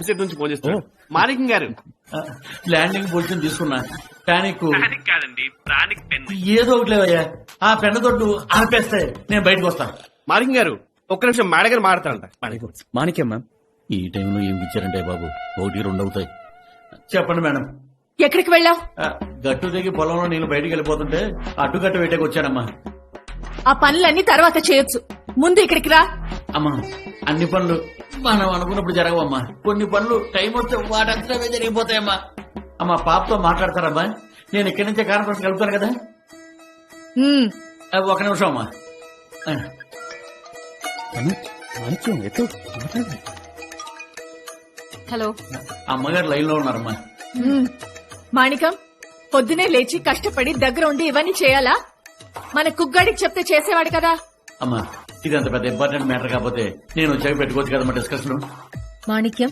Set నుంచి phone చేస్తాను. మాణిక్యం గారు, ల్యాండింగ్ పొజిషన్ తీసుకున్నా. టానిక్ కాదండి, ప్రాణిక్ పెన్. ఏదో ఒకటి లేవయ్యా. ఆ పెన్న తోడు ఆపేస్తే నేను బయటకు వస్తాను. మాణిక్యం గారు ఒక్క నిమిషం మేడగారు మాడతానంట. మాణిక్యం మ్యామ్. ఈ టైంలో ఏం ఇచ్చారంటే బాబు, 1-2 అవుతాయి. చెప్పండి మేడం. ఎక్కడికి వెళ్ళావు? గట్టు దిగి పొలంలో నేను బయటికి వెళ్ళిపోతుంటే అడ్డుగట్టు వేటకు వచ్చానమ్మా. ఆ పనులన్నీ తర్వాత చేయొచ్చు, ముందు ఇక్కడికి రా. అమ్మా, అన్ని పనులు మనం అనుకున్నప్పుడు జరగవమ్మా. కొన్ని పనులు టైం వస్తే వాటంతా జరిగిపోతాయమ్మా. అమ్మా, పాపతో మాట్లాడతారమ్మా? నేను ఇక్కడి నుంచే కాన్ఫరెన్స్ కలుపుతాను కదా. ఒక నిమిషం అమ్మా. మాణిక్యం ఎత్తు. హలో, అమ్మగారు లైన్ లో ఉన్నారమ్మా. మాణికం, పొద్దునే లేచి కష్టపడి దగ్గర ఉండి ఇవన్నీ చేయాలా? మన కుగ్గాడికి చెప్తే చేసేవాడు కదా. అమ్మా, ఇది అంత పెద్ద ఇంపార్టెంట్ మ్యాటర్ కాకపోతే నేను వచ్చాక పెట్టుకోవచ్చు కదమ్మా డిస్కషన్. మాణిక్యం,